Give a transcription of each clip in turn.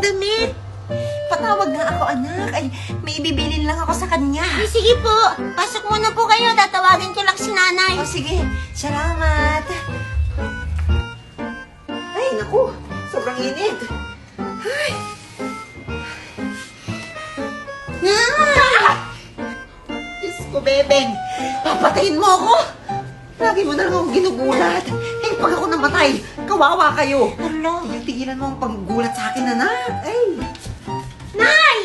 damit. Patawag nga ako, anak. Ay, may bibilin lang ako sa kanya. Ay, sige po. Pasok muna po kayo. Tatawagin ko lang si nanay. O, sige. Salamat. Ay, naku. Sobrang init. Ay. Diyos ko, bebeng. Papatayin mo ako. Lagi mo na lang akong ginugulat. Eh, pag ako namatay, kawawa kayo. Hello. Tigil-tigilan mo ang paggugulat sa akin, anak. Ay. Nay!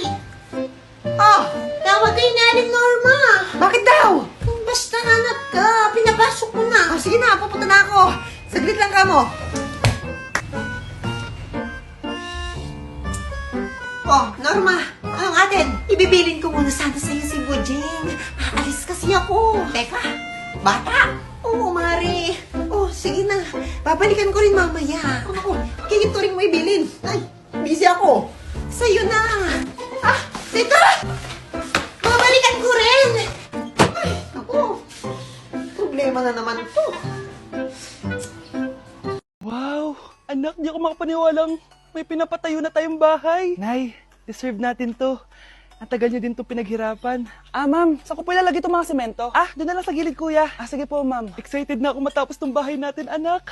Oh, Tawag kayo ni Aling Norma. bakit daw? Basta hanap ka. Pinapasok ko na. Oh, sige na, pupunta na ako. Saglit lang ka mo. Oh, Norma, anong atin? Ibibilin ko muna sana sa'yo si Bujing. Aalis kasi ako. Teka, bata? Oo, Mari. Oh, sige na. Babalikan ko rin mamaya. Ako, kikito rin mo ibilin. Ay, busy ako. Sa'yo na. Ah, teka! Babalikan ko rin. Ay, ako. Problema na naman to. Wow! Anak, di ako makapaniwalang may pinapatayo na tayong bahay. Nay, deserve natin to. Ang tagal niyo din to pinaghirapan. Ah, ma'am, saan ko po ilalagay itong mga semento? Ah, doon na lang sa gilid, kuya. Ah, sige po, ma'am. Excited na ako matapos tong bahay natin, anak.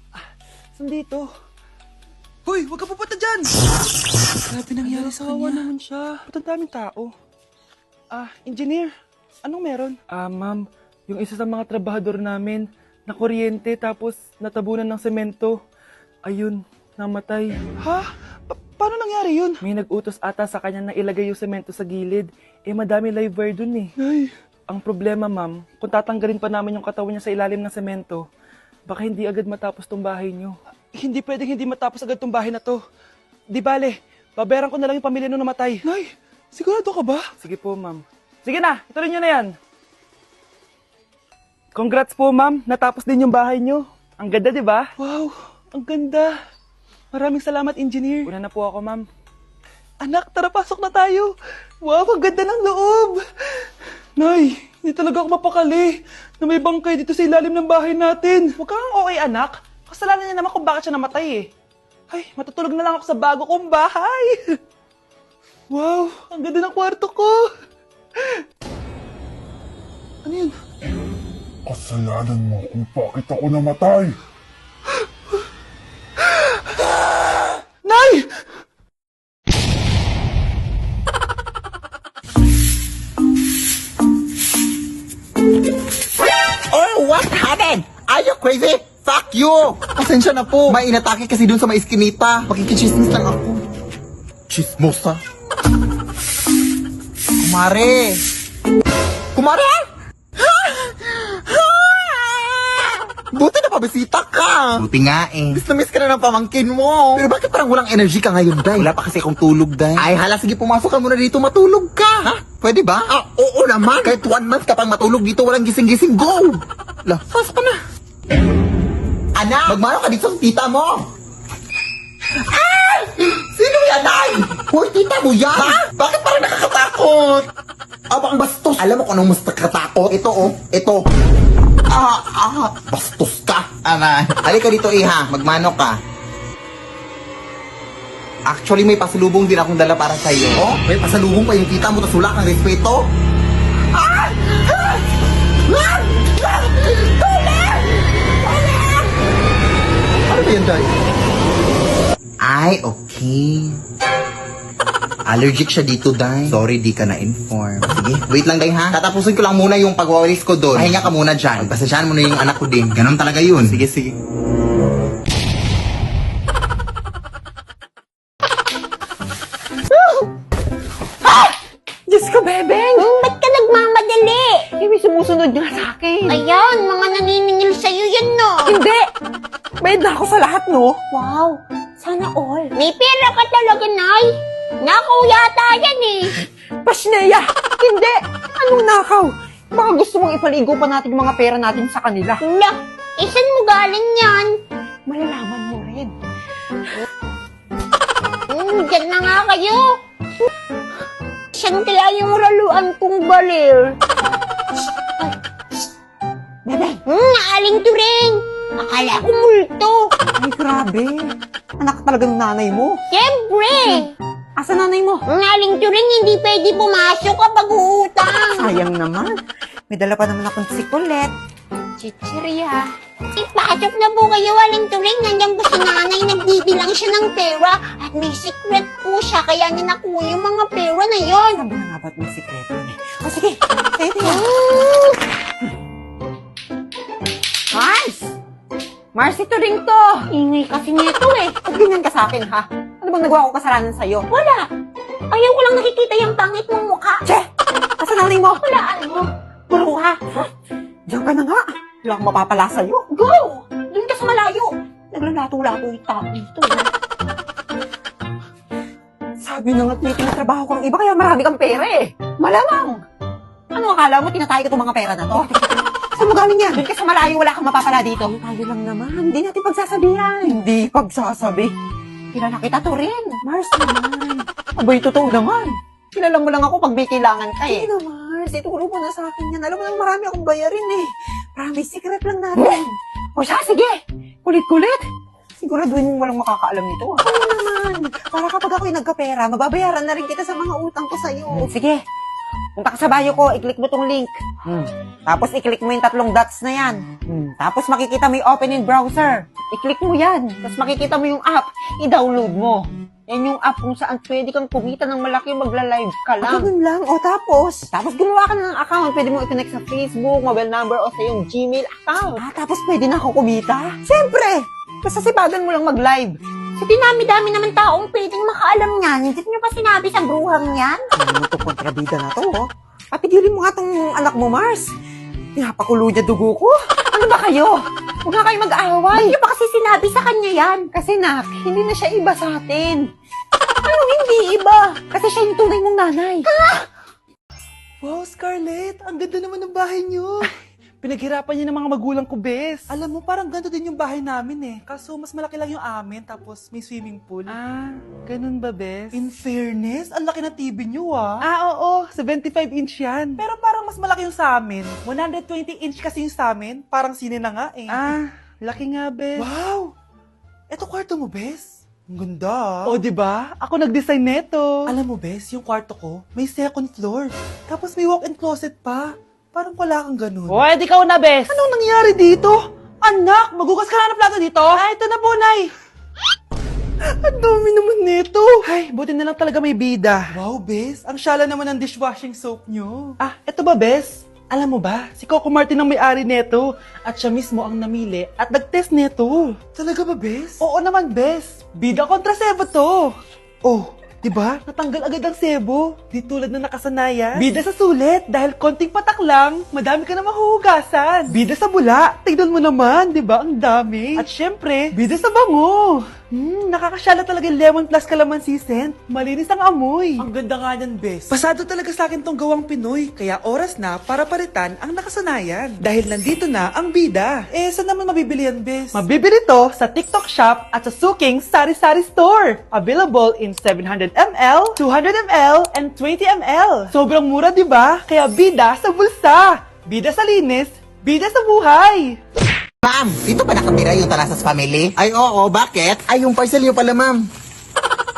Ah, saan dito? Hoy, huwag ka pupunta dyan! Grabe nangyari sa kanya. Naman siya. Ba't ang daming tao? Ah, engineer, anong meron? Ah, ma'am, yung isa sa mga trabahador namin, na kuryente tapos natabunan ng semento. Ayun, namatay. Ha? Paano nangyari yun? May nag-utos ata sa kanya na ilagay yung semento sa gilid. Eh, madami live wire dun eh. Ay. Ang problema, ma'am, kung tatanggalin pa namin yung katawan niya sa ilalim ng semento, baka hindi agad matapos tong bahay niyo. Hindi pwedeng hindi matapos agad tong bahay na to. Di bale, babayaran ko na lang yung pamilya nung namatay. Nay, sigurado ka ba? Sige po, ma'am. Sige na, ituloy niyo na yan. Congrats po, ma'am. Natapos din yung bahay niyo. Ang ganda, di ba? Wow, ang ganda. Maraming salamat, engineer. Una na po ako, ma'am. Anak, tara, pasok na tayo. Wow, ang ganda ng loob. Nay, hindi talaga ako mapakali na may bangkay dito sa ilalim ng bahay natin. Huwag kang okay, anak. Kasalanan niya naman kung bakit siya namatay eh. Ay, matutulog na lang ako sa bago kong bahay. Wow, ang ganda ng kwarto ko. Ano yun? Kasalanan mo kung bakit ako namatay. Nay! Oh, what happened? Are you crazy? Fuck you! Pasensya na po. May inatake kasi dun sa may iskinita. Makikichismis lang ako. Chismosa? Kumare! Kumare? Buti na pabisita ka! Buti nga eh. Miss na miss ka na ng pamangkin mo. Pero bakit parang walang energy ka ngayon, Day? Wala pa kasi akong tulog, Day. Ay, hala, sige, pumasok ka muna dito, matulog ka. Ha? Pwede ba? Ah, oo naman. Kahit 1 month ka pang matulog dito, walang gising-gising, go! La, sas pa na. Anak, magmano ka dito sa tita mo. Ay! Sino yan, Day? Hoy, tita mo yan? Ha? Bakit parang nakakatakot? Abang bastos. Alam mo kung anong mas nakakatakot? Ito, oh. Ito. Bastos ka. Aray. Halika dito, iha. Magmano ka. Actually, may pasalubong din akong dala para sa'yo. Oh, may pasalubong pa yung tita mo, tas wala kang respeto. Ano ba yan, Day? Ay, okay. Allergic siya dito, Day. Sorry, di ka na-inform. Sige, wait lang, Day, ha? Tatapusin ko lang muna yung pagwawalis ko doon. Pahinga ka muna dyan. Pagpasensyahan mo na yung anak ko din. Ganon talaga yun. Sige, sige. Diyos ko, bebeng! Ba't ka nagmamadali? Eh, may sumusunod nga sa akin. Ayan, mga naniningil sa'yo yan, no? Hindi! Bayad na ako sa lahat, no? Wow, Sana all. may pera ka talaga, Nay. Nakaw yata yan eh. Pasneya! Hindi! Anong nakaw? Baka gusto mong ipaligo pa natin yung mga pera natin sa kanila. Lah, isan mo galing yan? Malalaman mo rin. Diyan na nga kayo. Saan kaya yung raluan kong balir? Bebeng! Aling turing. Akala ko multo. Ay, grabe. Anak talaga ng nanay mo. Siyempre! Asa nanay mo? Ang aling turing hindi pwede pumasok kapag uutang. Sayang naman. May dala pa naman akong sikulet. Chichirya. Ipasok na po kayo, aling turing. Nandiyan po si nanay, nagbibilang siya ng pera. At may secret po siya, kaya niya nakuha yung mga pera na yon. Sabi na nga ba't may sikreto niya? O sige, sa'yo na yan. Mars! Mars, ito rin to. Ingay kasi nito eh. Ba't ganyan ka sa akin, ha? Ano bang nagawa ko kasalanan sa'yo? Wala. Ayaw ko lang nakikita yung pangit mong mukha. Che! Asa nanay mo? Wala, ano? Puro ha? Diyan ka na nga. Wala akong mapapala sa'yo. Go! Doon ka sa malayo. Naglalato-lato yung tao dito. Sabi na nga't may tinatrabaho kang iba kaya marami kang pera eh. Malamang. Ano akala mo, tinatay ko itong mga pera na to? Saan mo galing yan? Doon ka sa malayo, wala kang mapapala dito. Tayo lang naman. Hindi natin pagsasabihan. Hindi pagsasabi. Kilala kita to rin. Mars naman. Abay, totoo naman. Kilala mo lang ako pag may kailangan ka eh. Hindi na, Mars. Ituro mo na sa akin yan. Alam mo nang marami akong bayarin eh. Promise, secret lang natin. O siya, sige. Kulit-kulit. Siguraduhin mong walang makakaalam nito. Oo naman. Para kapag ako'y nagkapera, mababayaran na rin kita sa mga utang ko sa'yo. Sige. Punta ka sa bio ko, i-click mo tong link. Tapos i-click mo yung 3 dots na yan. Tapos makikita mo yung open in browser. I-click mo yan. Tapos makikita mo yung app. I-download mo. Yan yung app kung saan pwede kang kumita ng malaki, magla-live ka lang. Ganun lang. O tapos? Tapos gumawa ka na ng account. Pwede mo i-connect sa Facebook, mobile number, o sa yung Gmail account. Tapos pwede na ako kumita? Siyempre! Basta sipagan mo lang mag-live. Sa dinami-dami naman taong pwedeng makaalam niyan. Hindi niyo pa sinabi sa bruhang yan? Ano mo itong kontrabida na to, oh? Papigilin mo nga tong anak mo, Mars. Pinapakulo niya dugo ko. Ano ba kayo? Huwag nga kayo mag-aaway. Hindi pa kasi sinabi sa kanya yan. Kasi nak, hindi na siya iba sa atin. Anong hindi iba? Kasi siya yung tunay mong nanay. Wow, Scarlett! Ang ganda naman ng bahay niyo! Pinaghirapan niyo ng mga magulang ko, bes. Alam mo, parang ganito din yung bahay namin eh. Kaso, mas malaki lang yung amin, tapos may swimming pool. Ah, ganun ba, bes? In fairness, ang laki na TV niyo ah. Ah, oo, 75-inch yan. Pero parang mas malaki yung sa amin. 120-inch kasi yung sa amin. Parang sine na nga eh. Ah, laki nga, bes. Wow! Eto kwarto mo, bes. Ang ganda. O, diba? Ako nag-design neto. Alam mo, bes, yung kwarto ko, may second floor. Tapos may walk-in closet pa. Parang wala kang ganun. O, edi ikaw na, bes. Anong nangyari dito? Anak, magugas ka na ng plato dito? Ah, ito na po, Nay. Ang dami naman nito. Ay, buti na lang talaga may bida. Wow, bes. Ang syala naman ng dishwashing soap nyo. Ah, eto ba, bes? Alam mo ba, si Coco Martin ang may-ari neto. At siya mismo ang namili at nag-test neto. Talaga ba, bes? Oo naman, bes. Bida kontra sebo to. Oh, diba? Natanggal agad ang sebo. Di tulad na nakasanayan. Bida sa sulit. Dahil konting patak lang, madami ka na mahuhugasan. Bida sa bula. Tignan mo naman, diba? Ang dami. At syempre, bida sa bango. Nakakasyala talaga yung lemon plus calamansi scent. Malinis ang amoy. Ang ganda nga yan, bes. Pasado talaga sa akin tong gawang Pinoy. Kaya oras na para palitan ang nakasanayan. Dahil nandito na ang bida. Eh, saan naman mabibili yan, bes? Mabibili to sa TikTok Shop at sa Suking Sari Sari Store. Available in 700ml, 200ml, and 20ml. Sobrang mura, di ba? Kaya bida sa bulsa. Bida sa linis. Bida sa buhay. Ma'am, dito ba nakatira yung Talasas family? Ay, oo, bakit? Ay, yung parcel nyo pala, ma'am.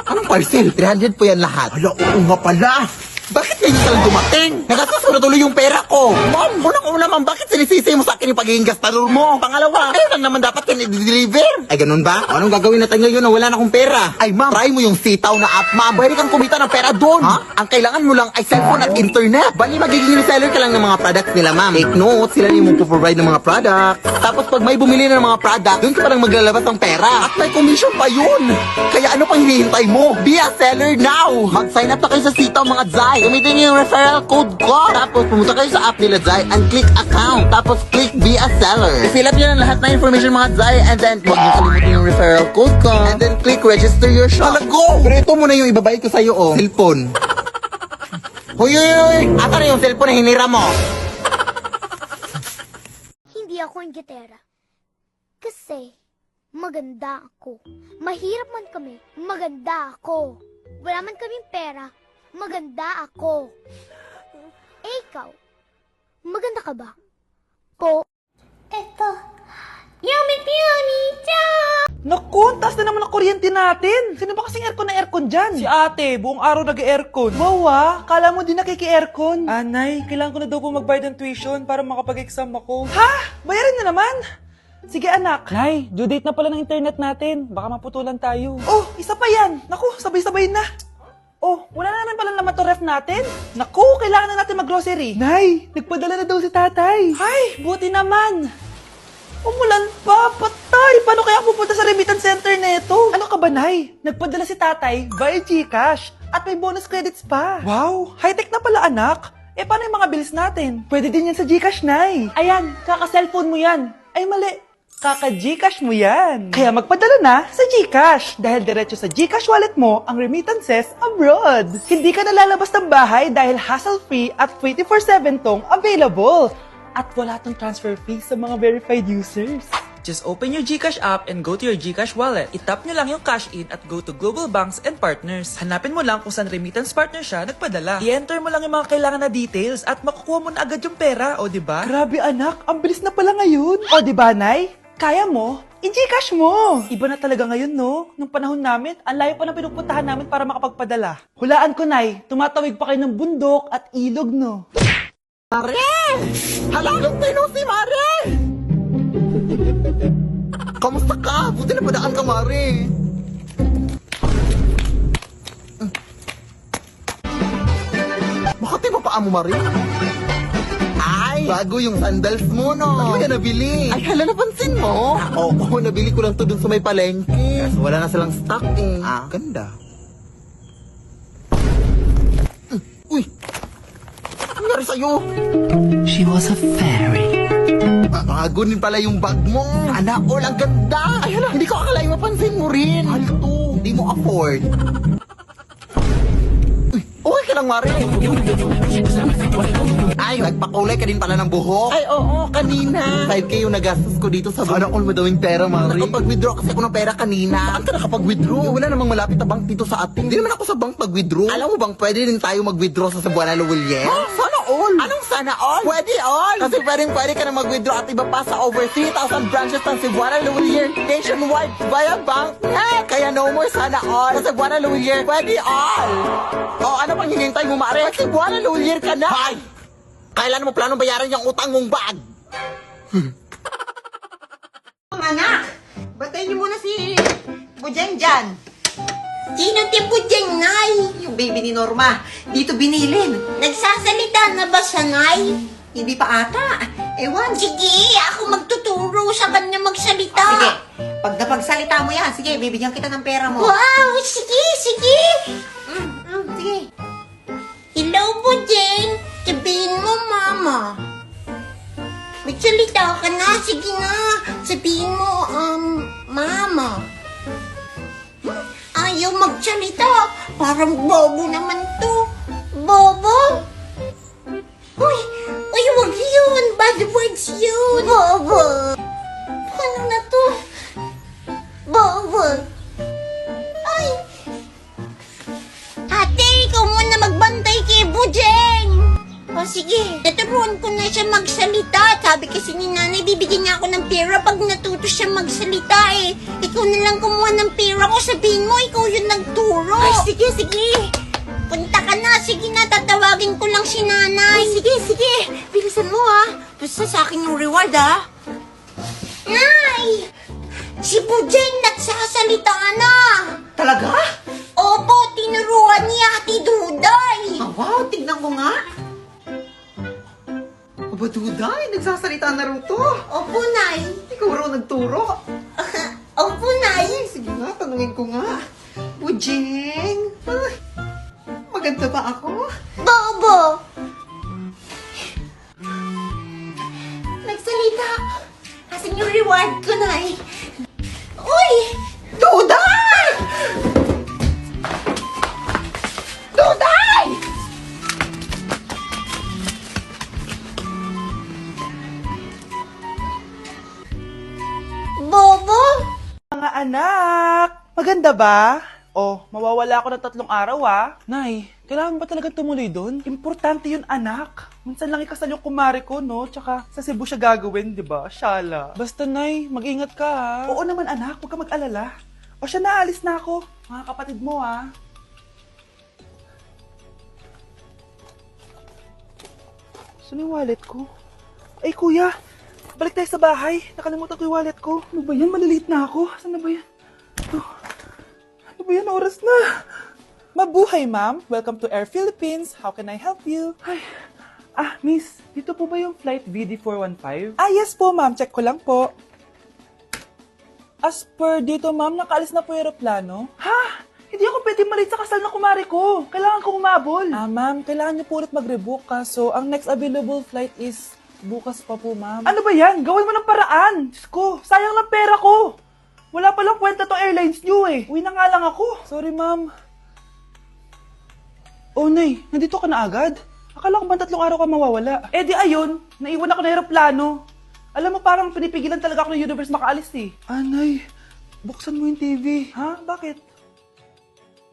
Anong parcel? 300 po yan lahat. Hala, oo nga pala. Bakit kayo talagang dumating? Nagastos ko na tuloy yung pera ko. Ma'am, unang-una ma'am, bakit sinisisi mo sa akin yung pagiging gastador mo? Pangalawa, kaya lang naman dapat yan i-deliver. Ay, ganun ba? O, anong gagawin natin ngayon na wala na akong pera? Ay, ma'am, try mo yung sitaw na app, ma'am. Pwede kang kumita ng pera doon. Ha? Ang kailangan mo lang ay cellphone at internet. Bali, magiging reseller ka lang ng mga products nila, ma'am. Take note, sila yung magpo-provide ng mga products. Tapos pag may bumili na ng mga products, doon ka parang maglalabas ng pera. At may commission pa yun. Kaya ano pang hinihintay mo? Be a seller now! Mag-sign up na kayo sa sitaw, mga Zai. Gamitin niyo yung referral code ko. Tapos pumunta kayo sa app nila Zai and click account. Tapos click be a seller. I-fill up nyo ng lahat na information mga Zai and then huwag niyo kalimutin yung referral code ko. And then click register your shop. Go! Pero ito muna yung ibabayad ko sa'yo, oh. Cellphone. Huy! Asa na yung cellphone na hinira mo? Hindi ako inggitera. Kasi, maganda ako. Mahirap man kami, maganda ako. Wala man kaming pera, maganda ako. Eh, ikaw, maganda ka ba? Po. Eto, yummy peony Naku, taas na naman ang kuryente natin. Sino ba kasing aircon dyan? Si ate, buong araw nag-aircon. Wow kala mo din nakiki-aircon. Anay, kailangan ko na daw po magbayad ng tuition para makapag-exam ako. Ha? Bayarin na naman? Sige anak. Nay, due date na pala ng internet natin. Baka maputulan tayo. Oh, isa pa yan. Naku, sabay-sabay na. Oh, wala na naman pala naman to ref natin. Naku, kailangan na natin mag-grocery. Nay, nagpadala na daw si tatay. Ay, buti naman. Umulan pa, patay! Paano kaya pupunta sa remittance center neto? Ano ka ba, Nay? Nagpadala si tatay via GCash at may bonus credits pa. Wow, high-tech na pala, anak. Eh, paano yung mga bills natin? Pwede din yan sa GCash, Nay. Ayan, kaka-cellphone mo yan. Ay, mali. Kaka-GCash mo yan. Kaya magpadala na sa GCash dahil diretso sa GCash wallet mo ang remittances abroad. Hindi ka nalalabas ng bahay dahil hassle-free at 24/7 tong available. At wala tong transfer fee sa mga verified users. Just open your GCash app and go to your GCash wallet. Itap nyo lang yung cash in at go to global banks and partners. Hanapin mo lang kung saan remittance partner siya nagpadala. I-enter mo lang yung mga kailangan na details at makukuha mo na agad yung pera, o diba? Grabe anak, ang bilis na pala ngayon. O diba, Nay? Kaya mo? I-GCash mo! Iba na talaga ngayon, no? Nung panahon namin, ang layo pa ng pinupuntahan namin para makapagpadala. Hulaan ko, Nay, tumatawid pa kayo ng bundok at ilog, no? Mare! Hala, long time no see, Mare! Kamusta ka? Buti na padaan ka, Mare. Makati pa paa mo, Mare? Ay, bago yung sandals mo, no? Saan mo yan nabili? Ay, hala, napansin mo? Oo, nabili ko lang to dun sa may palengke. Kaso wala na silang stock eh. Ganda. Uy! Ano nangyari sa'yo? She was a fairy. Bago din pala yung bag mo. Anak, all ang ganda. Ay, hala, hindi ko akalain mapansin mo rin. Mahal to. Hindi mo afford. Uy, okay ka lang, Mare. Ay, nagpakulay ka din pala ng buhok. Ay, oo, kanina. 5K yung nagastos ko dito sa Sana all madawing pera, Mare. Nakapag-withdraw kasi ako ng pera kanina. Saan ka nakapag-withdraw? Wala namang malapit na bank dito sa atin. Hindi naman ako sa bank pag-withdraw. Alam mo bang pwede din tayo mag-withdraw sa Cebuana Lawilyer? Sana all. Anong sana all? Pwede all. Kasi pwede ka na mag-withdraw at iba pa sa over 3,000 branches ng Cebuana Lawilyer nationwide via bank net. Kaya no more sana all. Sa Cebuana Lawilyer, pwede all. O, ano pang hinihintay mo, Mare? Sa Cebuana Lawilyer ka na. Hay! Kailan mo planong bayaran yung utang mong bag? Mga anak, batayin niyo muna si Bujeng dyan. Sino ti Bujeng, Nay? Yung baby ni Norma, dito binilin. Nagsasalita na ba siya, Nay? Hindi pa ata. Ewan. Sige, ako magtuturo sa kanya magsalita. Sige, pag napagsalita mo yan, sige, bibigyan kita ng pera mo. Wow, sige. Sige. Hello, Bujeng. Sabihin mo, Mama. Magsalita ka na. Sige na. Sabihin mo, Mama. Ayaw magsalita. Parang bobo naman to. Bobo? Uy, wag yun. Bad words yun. Bobo. Paano na to? Bobo. Ay. Ate, ikaw muna magbantay kay Bujeng. O sige, naturuan ko na siya magsalita. Sabi kasi ni nanay, bibigyan niya ako ng pera pag natuto siya magsalita eh. Ikaw na lang kumuha ng pera ko. Sabihin mo, ikaw yung nagturo. Ay, sige. Punta ka na. Sige na, tatawagin ko lang si nanay. Ay, sige. Bilisan mo ha. Basta sa akin yung reward ha. Nay! Si Bujeng nagsasalita na. Talaga? Opo, tinuruan niya Ate Duday. Wow, tignan ko nga. Aba, Duday, nagsasalita na rin to. Opo, Nay. Ikaw raw nagturo. Opo, Nay. Ay, sige nga, tanungin ko nga. Bujeng, ay, maganda ba ako? Bobo. Nagsalita. Asan yung reward ko, Nay? Uy! Duday! Duday! Bobo? Mga anak, maganda ba? Oh, mawawala ako ng 3 araw Nay, Kailangan ba talaga tumuloy doon? Importante yun, anak. Minsan lang ikasal yung kumare ko, no? Tsaka sa Cebu siya gagawin, di ba? Shala. Basta, Nay, mag-ingat ka, ha? Oo naman, anak. Huwag ka mag-alala. O siya, naalis na ako. Mga kapatid mo, ha? Saan yung wallet ko? Ay, kuya. Balik tayo sa bahay. Nakalimutan ko yung wallet ko. Ano ba yan? Maliliit na ako. Saan na ba yan? Ito. Ano ba yan? Oras na. Mabuhay, ma'am. Welcome to Air Philippines. How can I help you? Ay. Miss. Dito po ba yung flight VD415? Yes po, ma'am. Check ko lang po. As per dito, ma'am, nakaalis na po yung aeroplano. Ha? Hindi ako pwede malit sa kasal na kumari ko. Kailangan ko umabol. Ma'am, kailangan niyo po ulit mag-rebook ka. So, ang next available flight is bukas pa po, ma'am. Ano ba yan? Gawin mo ng paraan. Diyos ko, sayang lang pera ko. Wala palang kwenta tong airlines niyo eh. Uwi na nga lang ako. Sorry, ma'am. Oh, Nay, nandito ka na agad? Akala ko ba 3 araw ka mawawala? Eh di ayun, naiwan ako ng aeroplano. Alam mo, parang pinipigilan talaga ako ng universe makaalis eh. Nay, buksan mo yung TV. Ha? Bakit?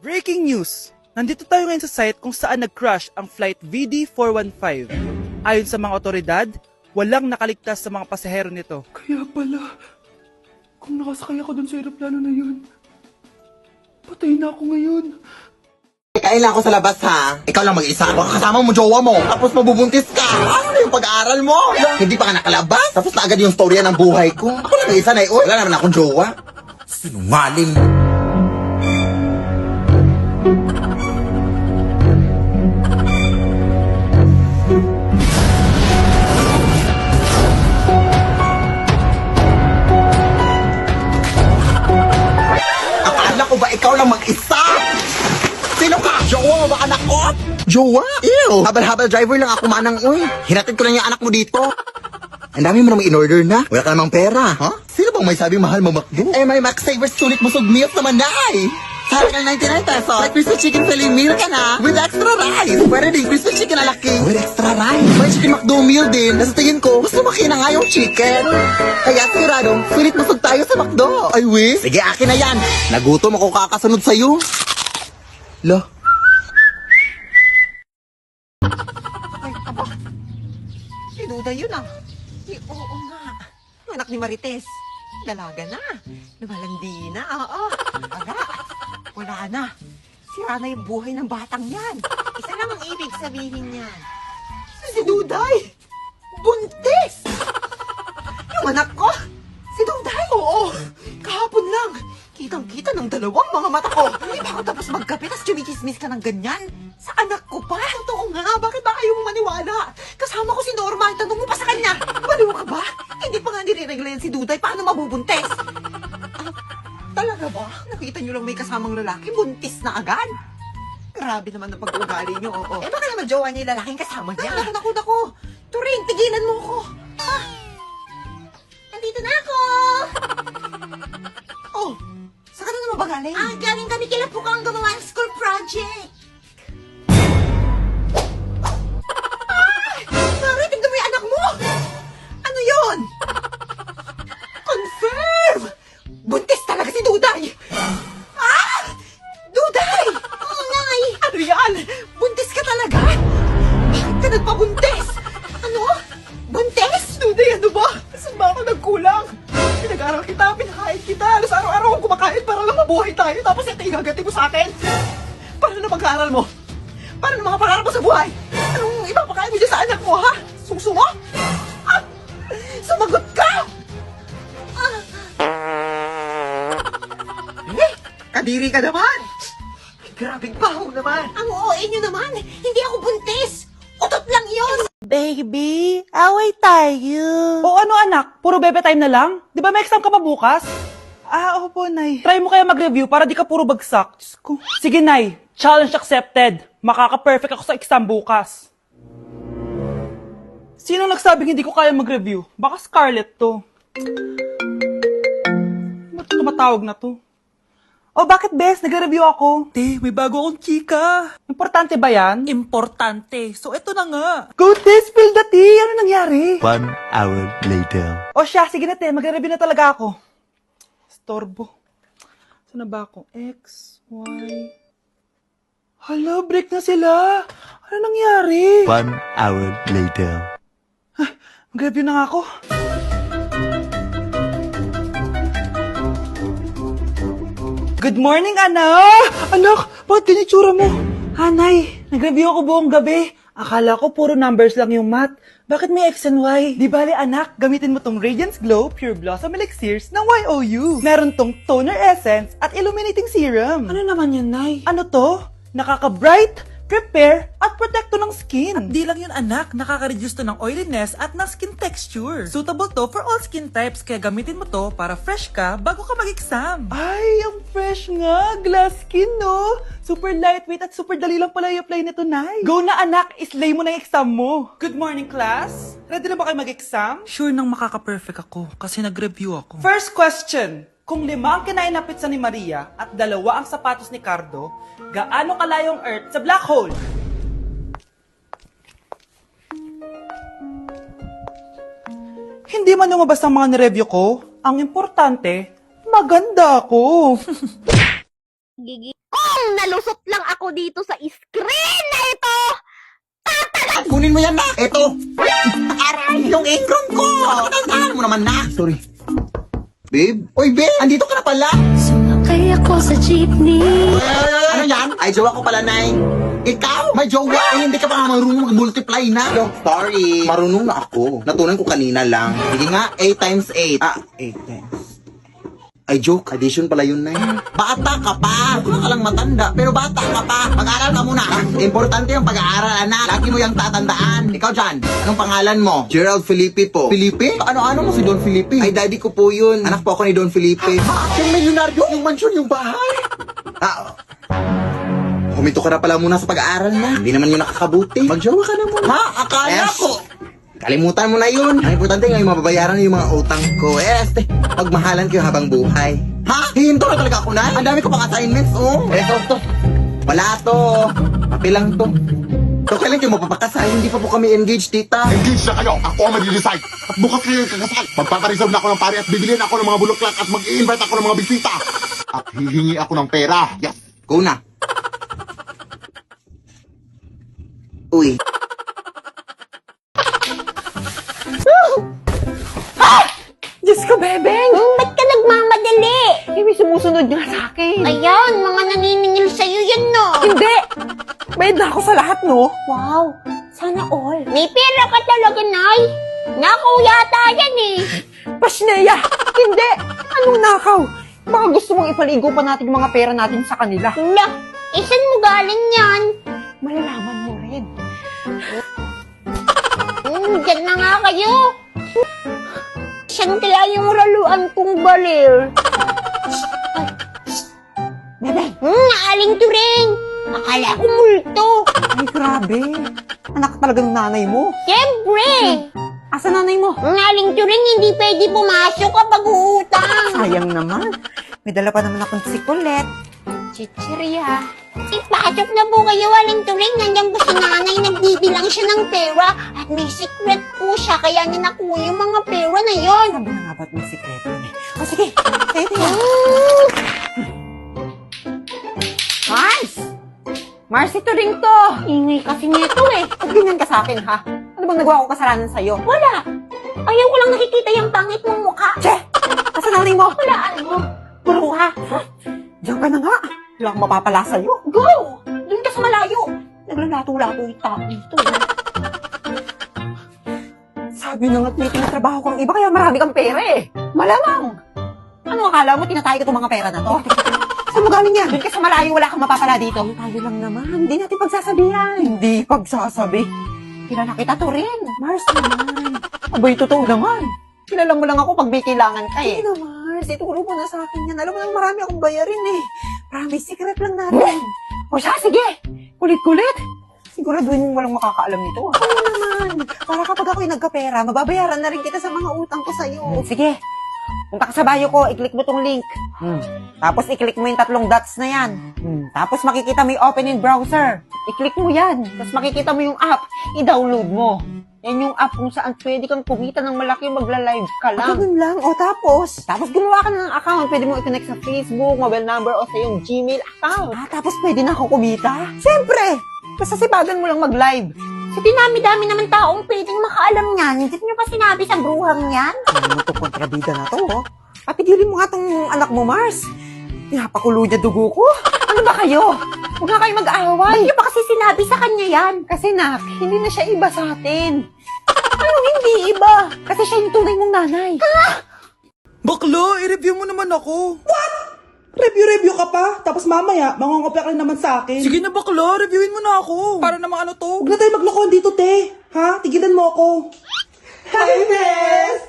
Breaking news! Nandito tayo ngayon sa site kung saan nag-crash ang flight VD415. Ayon sa mga otoridad, walang nakaligtas sa mga pasahero nito. Kaya pala, kung nakasakay ako dun sa aeroplano na yun, patay na ako ngayon. Kailan ako sa labas, ha? Ikaw lang mag-isa. Baka kasama mo jowa mo. Tapos mabubuntis ka. Ano na yung pag-aaral mo? Hindi pa ka nakalabas. Tapos na agad yung storya ng buhay ko. Ako lang isa na wala naman akong jowa. Sinungaling. Akala ko ba ikaw lang mag-isa? Sino ka? Jowa mo ba anak ko? Jowa? Ew! Habal-habal driver lang ako manang, uy. Hinatid ko lang yung anak mo dito. Ang dami mo namang in-order na. Wala ka namang pera, ha? Sino bang may sabing mahal mo McDo? Eh, may Max Savers sulit busog meals naman na ay. Sa halagang 99 pesos, may crispy chicken fillet meal ka na with extra rice. Pwede din crispy chicken na laki with extra rice. May chicken McDo meal din. Nasa tingin ko, mas lumaki na nga yung chicken. Kaya siguradong, sulit busog tayo sa McDo. Ay, we? Sige, akin na yan. Nagutom ako kakasunod sa'yo. Lo. Si Duda yun ah. Oo nga. Yung anak ni Marites. Dalaga na. Lumalandi na. Oo. Wala na. Sira na yung buhay ng batang yan. Isa lang ang ibig sabihin niyan. Si Duday! Buntis! Yung anak ko! Si Duday! Oo! Kahapon lang! Kitang-kita ng dalawang mga mata ko! Hindi pa ako tapos magkape, tapos chumichismis ka ng ganyan? Sa anak ko pa? Totoo nga, bakit ba ayaw mong maniwala? Kasama ko si Norma, tanong mo pa sa kanya. Baliw ka ba? Hindi pa nga nire-regla yan si Duday, paano mabubuntis? Talaga ba? Nakita niyo lang may kasamang lalaki, buntis na agad? Grabe naman ang pag-uugali niyo, oo. Eh baka naman jowa niya yung lalaking kasama niya. Naku. Turing, tigilan mo ko. Nandito na ako! Oh, saan ka na naman ba galing? Galing kami kila Pukang gumawa ng school project. Mari, tignan mo yung anak mo! Ano yun? Confirm! Buntis talaga si Duday! Duday! Oo, Nay! Ano yan? Buntis ka talaga? Bakit ka nagpabuntis? Ano? Buntis? Duday, ano ba? Saan ba ako nagkulang? Pinag-aral kita, pinakain kita. Alas araw-araw akong kumakain para lang mabuhay tayo. Tapos ito igagati mo sa akin. Paano na pag-aaral mo? Paano na mga pangarap mo sa buhay? Anong ipapakain mo dyan sa anak mo, ha? Suso mo? Sumagot ka! Kadiri ka naman! Grabing baho naman! Ang OA nyo naman! Hindi ako buntis! Utot lang yun! Baby, away tayo. O ano anak, puro bebe time na lang? Di ba may exam ka pa bukas? Opo, Nay. Try mo kaya mag-review para di ka puro bagsak. Diyos ko. Sige, Nay. Challenge accepted. Makaka-perfect ako sa exam bukas. Sino nagsabing hindi ko kaya mag-review? Baka Scarlett to. Ba't tumatawag na to? Oh, bakit, Bes? Nagre-review ako. Te, may bago akong chika. Importante ba yan? Importante. So, eto na nga. Go, Te! Spill the tea! Ano nangyari? 1 hour later. O siya, sige na, Te. Magre-review na talaga ako. Storbo. Saan na ba ako? X, Y... Hala, break na sila. Ano nangyari? 1 hour later. Mag-review na nga ako. Good morning, anak! Anak, bakit ganyan itsura mo? Hanay, nag-review ako buong gabi. Akala ko puro numbers lang yung math. Bakit may X and Y? Di bale anak, gamitin mo tong Radiance Glow Pure Blossom Elixirs ng YOU. Meron tong toner essence at illuminating serum. Ano naman yun, Nay? Ano to? Nakaka-bright, prepare, at protekto ng skin. At di lang yun anak, nakaka-reduce to ng oiliness at ng skin texture. Suitable to for all skin types, kaya gamitin mo to para fresh ka bago ka mag-exam. Ay, ang fresh nga. Glass skin, no? Super lightweight at super dali lang pala i-apply nito, Nay. Go na anak, islay mo na yung exam mo. Good morning, class. Ready na ba kayo mag-exam? Sure nang makaka-perfect ako kasi nag-review ako. First question. Kung 5 ang kinain na pizza ni Maria at 2 ang sapatos ni Cardo, gaano kalayo ang Earth sa black hole? Hindi man lumabas ang mga nireview ko. Ang importante, maganda ako. Kung nalusot lang ako dito sa screen na ito, Kunin mo yan, nak! Eto! Aray! Yung apron ko! Tantahan mo naman, nak! Sorry. Babe? Oy, babe! Andito ka na pala! sumakay ako sa jeepney. Ano yan? Ay, jowa ko pala, Nay. Ikaw? May jowa? Eh, hindi ka pa nga marunong mag-multiply na. No, sorry. Marunong na ako. Natunan ko kanina lang. Sige nga, 8 times 8. 8 times. Ay, joke. Addition pala yun, Nay. Bata ka pa. Huwag ka lang matanda. Pero bata ka pa. Mag-aaral ka muna. Importante yung pag-aaral, anak. Lagi mo yung tatandaan. Ikaw dyan, anong pangalan mo? Gerald Felipe po. Felipe? Ano mo si Don Felipe? Ay, daddy ko po yun. Anak po ako ni Don Felipe. Yung milyonaryo? Yung mansion, yung bahay? Huminto ka na pala muna sa pag-aaral na. Hindi naman yun nakakabuti. Magjowa ka na muna. Ha? Akala ko. Kalimutan mo na yun. Ang importante ngayon mababayaran yung mga utang ko. Pagmahalan kayo habang buhay. Ha? Hinto na talaga ako, Nay. Ang dami ko pang assignments, oh. to. Wala to. Papel lang to. So, kailan kayo mapapakasal? Hindi pa po kami engaged, tita. Engage na kayo. Ako ang mag-decide. At bukas kayo kakasal. Magpapareserve na ako ng pare at bibiliin ako ng mga bulaklak at mag-i-invite ako ng mga bisita. At hihingi ako ng pera. Yes. Go na. Uy. Diyos ko, Bebeng! Ba't ka nagmamadali? Eh, may sumusunod nga sa akin. Ayan, mga naniningil sa'yo yan, no? Hindi! Bayad na ako sa lahat, no? Wow, sana all. May pera ka talaga, Nay. Nakaw yata yan eh. Pasneya! Hindi! Anong nakaw? Baka gusto mong ipaligo pa natin yung mga pera natin sa kanila. Hala, saan mo galing yan? Malalaman mo rin. Diyan na nga kayo. Saan kaya yung raluan kong balir? Bebeng! Aling turing. Akala ko multo. Ay, grabe. Anak talaga ng nanay mo. Siyempre. Asa nanay mo? Aling turing, hindi pwede pumasok kapag uutang. Sayang naman. May dala pa naman akong sikulet. Chichirya. Ipasok na po kayo, Aling Turing. Nandiyan po si nanay, nagbibilang siya ng pera. At may secret po siya, kaya niya nakuha yung mga pera na yon. Sabi na nga ba't may sikreto eh. O sige, tayo. Mars! Mars, ito rin to. Ingay kasi nito eh. Huwag ganyan ka sa akin, ha? Ano bang nagawa ko kasalanan sa'yo? Wala. Ayaw ko lang nakikita yung pangit mong mukha. Che! Asa nanay mo? Wala, ano? Puro ha? Diyan ka na nga. Wala akong mapapala sa'yo. Go! Doon ka sa malayo. Naglalato-lato yung tao dito. Sabi na nga't may tinatrabaho kang iba, kaya marami kang pera eh. Malamang. Ano akala mo, tinatay ko itong mga pera na to? Saan mo galing yan? Doon ka sa malayo, wala kang mapapala dito. Tayo lang naman. Hindi natin pagsasabihan. Hindi pagsasabi. Kilala kita to rin. Mars naman. Abay, totoo naman. Kilala mo lang ako pag may kailangan ka eh. Hindi na, Mars. Itulong mo na sa akin yan. Alam mo nang marami akong bayarin eh. Promise, secret lang natin. O siya, sige. Kulit-kulit. Siguraduhin mong walang makakaalam nito. Oo naman. Para kapag ako'y nagkapera, mababayaran na rin kita sa mga utang ko sa'yo. Sige. Punta ka sa bio ko, i-click mo tong link. Tapos i-click mo yung 3 dots na yan. Tapos makikita mo yung open in browser. I-click mo yan. Tapos makikita mo yung app. I-download mo. Yan yung app kung saan pwede kang kumita ng malaki, magla-live ka lang. Ganun lang. O tapos? Tapos gumawa ka na ng account. Pwede mo i-connect sa Facebook, mobile number, o sa iyong Gmail account. Tapos pwede na ako kumita? Siyempre! Basta sipagan mo lang mag-live. Sa dinami-dami naman taong pwedeng makaalam niyan, hindi niyo pa sinabi sa bruhang yan? Ano to, kontrabida na to, oh. Papigilin mo nga tong anak mo, Mars. Pinapakulo niya dugo ko. Ano ba kayo? Huwag nga kayo mag-aaway. Ba't niyo pa kasi sinabi sa kanya yan? Kasi nak, hindi na siya iba sa atin. Anong hindi iba? Kasi siya yung tunay mong nanay. Bakla, i-review mo naman ako. What? Review ka pa? Tapos mamaya, mangungopia ka naman sa akin. Sige na bakla, reviewin mo na ako. Para namang ano to. Huwag na tayo maglokohan dito, te. Ha? Tigilan mo ako. Hi, Bes!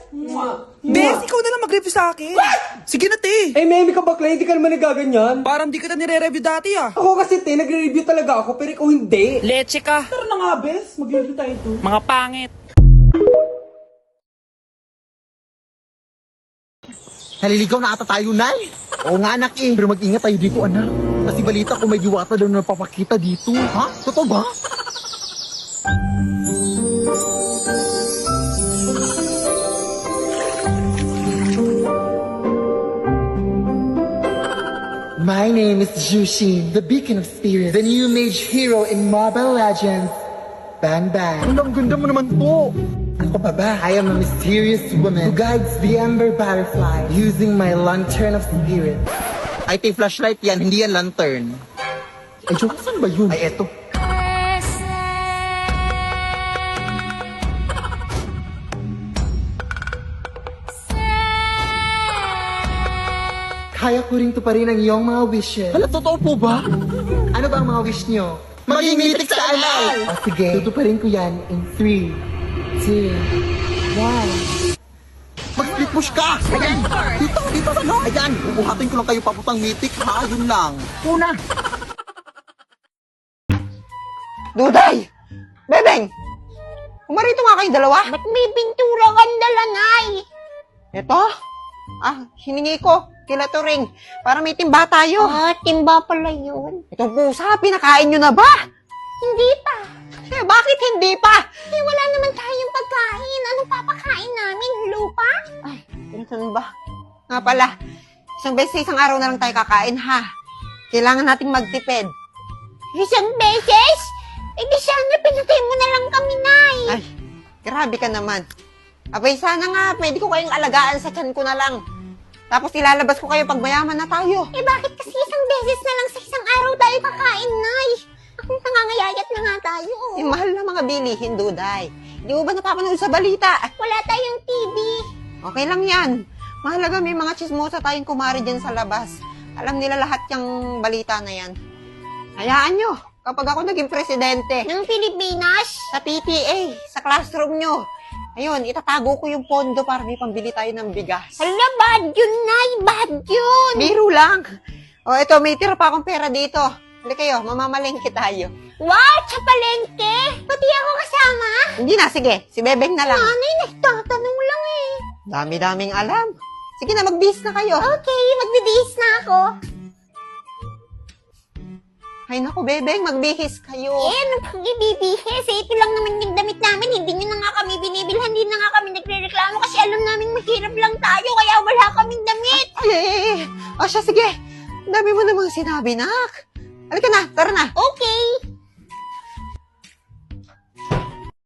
Bes, ikaw na lang mag-review sa akin. What? Sige na, te. Eh, meme ka bakla, hindi ka naman nagaganyan. Parang di kita nire-review dati ah. Ako kasi, te, nagre-review talaga ako, pero ikaw hindi. Leche ka. Tara na nga, Bes. Mag-review tayo to. Mga pangit. Naliligaw na ata tayo, Nay. Oo nga, anak eh. Pero mag-ingat tayo dito, anak. Kasi balita ko may diwata daw na napapakita dito. Ha? Totoo ba? My name is Jushin, the beacon of spirits, the new mage hero in Mobile Legends. Bang bang. Ang ganda mo naman po. Ako pa ba? I am a mysterious woman who guides the ember butterfly using my lantern of spirit. Ay, tay flashlight yan, hindi yan lantern. Ay, joke, saan ba yun? Ay, eto. Kaya ko rin tuparin ang iyong mga wishes. Hala, totoo po ba? Ano ba ang mga wish niyo? Maging mythic sa anal! O sige, tutuparin ko yan in 3, 2, 1. Mag-split push ka! Ayan! Dito sa no! Ayan! Bubuhatin ko lang kayo paputang mythic ha, yun lang. Una! Duday! Bebeng! Kumarito nga kayong dalawa. Ba't may pintura kang dala, Nay? Ito? Hiningi ko. Kila Turing. Para may timba tayo. Timba pala yun. Itong pusa, pinakain nyo na ba? Hindi pa. Eh, bakit hindi pa? Wala naman tayong pagkain. Anong papakain namin? Lupa? Ay, ganun ba? Nga pala, isang beses sa isang araw na lang tayo kakain, ha? Kailangan nating magtipid. Isang beses? Eh di sana pinatay mo na lang kami, Nay. Ay, grabe ka naman. Abay, sana nga, pwede ko kayong alagaan sa tiyan ko na lang. Tapos ilalabas ko kayo pag mayaman na tayo. Eh bakit kasi isang beses na lang sa isang araw tayo kakain, Nay? Akong nangangayayat na nga tayo. Eh, mahal na mga bilihin, Duday. Di mo ba napapanood sa balita? Wala tayong TV. Okay lang yan. Mahalaga may mga chismosa tayong kumari dyan sa labas. Alam nila lahat yung balita na yan. Hayaan nyo, kapag ako naging presidente, Ng Pilipinas? sa PTA, sa classroom nyo, ayun, itatago ko yung pondo para may pambili tayo ng bigas. Hala, bad yun, Nay. Bad yun. Biro lang. O, ito, may tira pa akong pera dito. Hindi kayo, mamamalengke tayo. Wow, sa palengke. Pati ako kasama. Hindi na, sige. Si Bebeng na lang. Nanay, nagtatanong lang eh. Dami-daming alam. Sige na, magbihis na kayo. Okay, magbibihis na ako. Ay naku, Bebeng, magbihis kayo. Ano pang ibibihis? Ito lang naman yung damit namin. Hindi nyo na nga kami binibilhan. Hindi na nga kami nagre-reklamo kasi alam namin mahirap lang tayo kaya wala kaming damit. Ay. O siya, sige. Ang dami mo namang sinabi, nak. Halika na, tara na. Okay.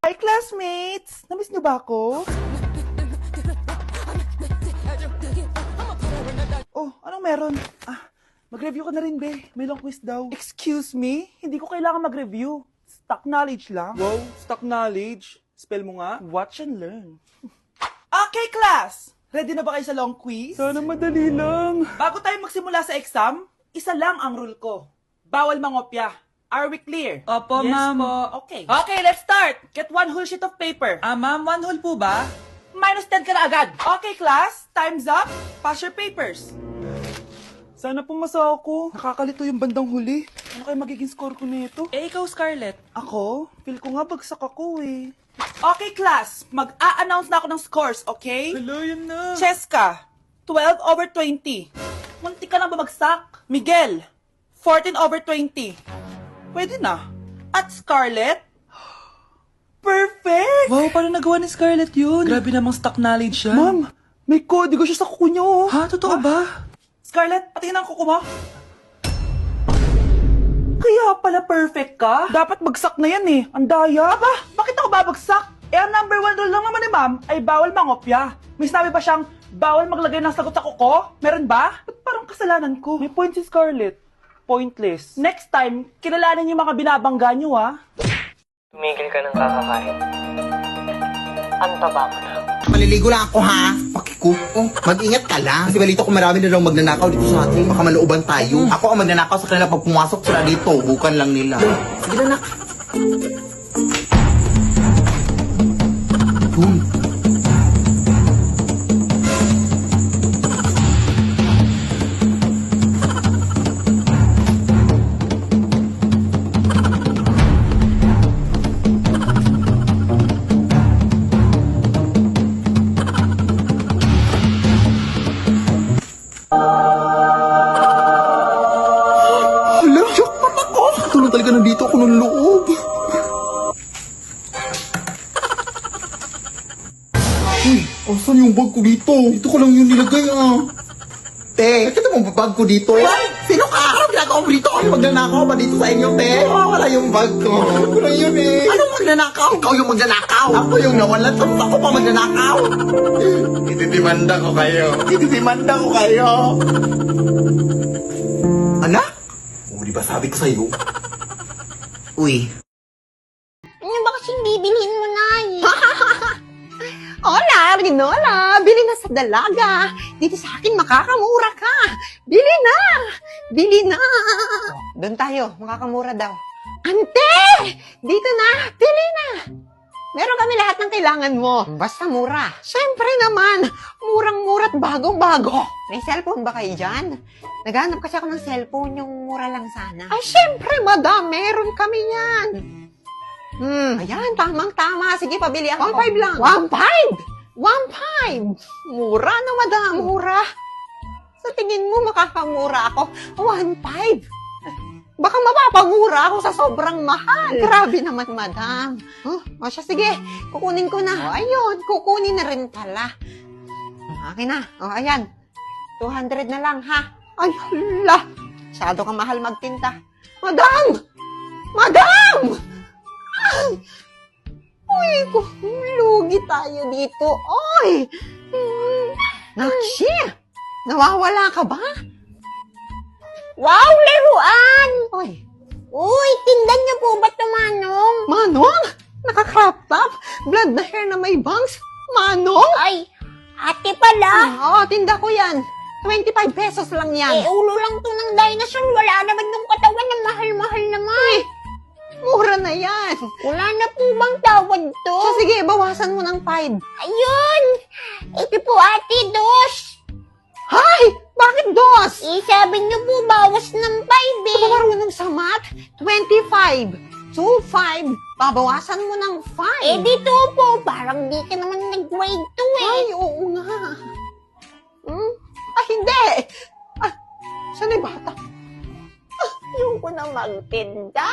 Hi, classmates! Namiss niyo ba ako? Oh, anong meron? Mag-review ka na rin, be. May long quiz daw. Excuse me? Hindi ko kailangan mag-review. Stock knowledge lang. Wow, stock knowledge. Spell mo nga. Watch and learn. Okay, class! Ready na ba kayo sa long quiz? Sana madali lang. Bago tayo magsimula sa exam, isa lang ang rule ko. Bawal mangopya. Are we clear? Opo, ma'am. Okay. Okay, let's start. Get one whole sheet of paper. Ma'am, one whole po ba? Minus 10 ka na agad. Okay, class. Time's up. Pass your papers. Sana pumasa ako. Nakakalito yung bandang huli. Ano kayo magiging score ko nito? Eh, ikaw, Scarlett. Ako? Feel ko nga bagsak ako eh. Okay, class. Mag-a-announce na ako ng scores, okay? Hello, yun na. Cheska, 12/20. Munti ka lang bumagsak. Miguel, 14/20. Pwede na. At Scarlett, Perfect! Wow, paano nagawa ni Scarlett yun? Grabe namang stock knowledge yan. Ma'am, may kodigo siya sa kuko niya, oh. Ha? Totoo ba? Scarlett, patingin ang kuko mo. Kaya pala perfect ka? Dapat bagsak na yan eh. Ang daya. Aba, bakit ako babagsak? Eh, ang number 1 rule lang naman ni ma'am ay bawal mangopya. May sinabi pa siyang bawal maglagay ng sagot sa kuko? Meron ba? Ba't parang kasalanan ko? May point si Scarlett. Pointless. Next time, kilalanin yung mga binabangga nyo, ha? Tumigil ka ng kakakain. Ang taba mo na. Maliligo lang ako ha. Pakikuko. Mag-ingat ka lang. Kasi balito ko marami na daw magnanakaw dito sa atin. Baka malooban tayo. Ako ang magnanakaw sa kanila pag pumasok sila dito. Bukan lang nila. Sige na, nak. Yun. Hala, jackpot ako! Tulong talaga nandito ako ng loob. Uy, asan yung bag ko dito? Dito ko lang yun nilagay ah. Te, nakita mo ba bag ko dito? Sino ka? Anong ginagawa mo dito? Ano magnanakaw ba dito sa inyo, te? Wala yung bag ko. Wala yun eh. Anong magnanakaw? Ikaw yung magnanakaw. Ako yung nawalan. Tapos ako pa magnanakaw. Itidimanda ko kayo. Itidimanda ko kayo. Anak? O, di ba sabi ko sa'yo? Uy. Ano ba kasing bibilhin mo, Nay? Hola, Rinola! Bili na sa dalaga. Dito sa akin, makakamura ka. Bili na! Bili na! Doon tayo, makakamura daw. Ante! Dito na! Bili na! Meron kami lahat ng kailangan mo. Basta mura. Siyempre naman, murang-mura at bagong-bago. May cellphone ba kayo dyan? Naghanap kasi ako ng cellphone, yung mura lang sana. Ay, siyempre, madam, meron kami yan. Ayan, tamang-tama. Sige, pabili ako. 1.5 lang. 1.5? 1.5? Mura na, madam. Mura. Sa tingin mo, makakamura ako. 1.5? Baka mapapamura ako sa sobrang mahal. Grabe naman, madam. O siya, sige. Kukunin ko na. O, ayun. Kukunin na rin pala. Akin na. O, ayan. 200 na lang, ha? Ay, hala. Masyado kang mahal magtinta. Madam! Madam! Ay! Uy, lugi tayo dito. Oy! Nakshi! Nawawala ka ba? Wow, laruan! Oy, Uy, tindan niyo po ba ito, Manong? Manong! Naka-crop top? Blood na hair na may bangs? Manong! Ay, ate pala. Oo, tinda ko yan. 25 pesos lang yan. Eh, ulo lang to ng dinosaur. Wala naman yung katawan na mahal-mahal naman. Mura na yan. Wala na po bang tawad to? So, sige, bawasan mo ng 5. Ayun! Ito po, ate, dos. Hay! Bakit dos? Eh, sabi niyo po, bawas ng 5 eh. Ito marunong sa math? 25. 2.5. Babawasan mo ng 5. Eh, dito po, parang di ka naman nag-grade 2 eh. Ay, oo nga. Ah, hindi. Ah, saan yung bata? Yung ko na magtinda.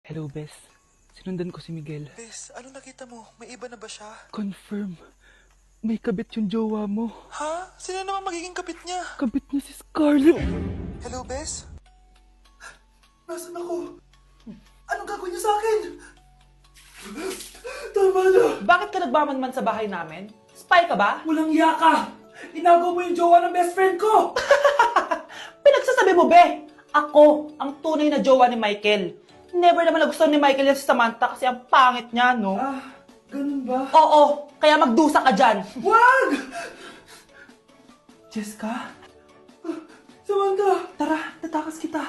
Hello, Bes. Sinundan ko si Miguel. Bes, ano nakita mo? May iba na ba siya? Confirm. May kabit yung jowa mo. Ha? Sino naman magiging kapit niya? Kabit niya si Scarlett. Hello, Bes? Nasaan ako? Anong gagawin niyo sa akin? Tama na. Bakit ka nagmamanman sa bahay namin? Spy ka ba? Walang yaka! Inagaw mo yung jowa ng best friend ko! Pinagsasabi mo, be! Ako, ang tunay na jowa ni Michael. Never naman nagustuhan ni Michael yan si Samantha kasi ang pangit niya, no? Ah, ganun ba? Oo, kaya magdusa ka dyan. Wag! Jessica? Samantha! Tara, tatakas kita.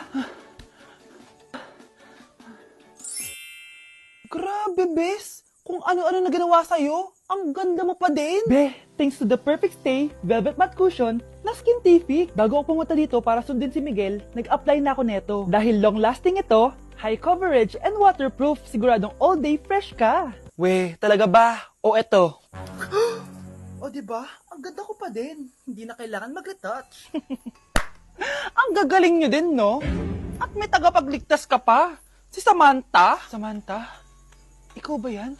Grabe, Bes! Kung ano-ano na ginawa sa'yo, ang ganda mo pa din! Be, thanks to the perfect stay, velvet matte cushion, na Skintific. Bago ako pumunta dito para sundin si Miguel, nag-apply na ako neto. Dahil long-lasting ito, high coverage, and waterproof, siguradong all day fresh ka. We, talaga ba? O eto? O diba? Ang ganda ko pa din. Hindi na kailangan mag-retouch. Ang gagaling nyo din, no? At may tagapagligtas ka pa. Si Samantha? Samantha? Ikaw ba yan?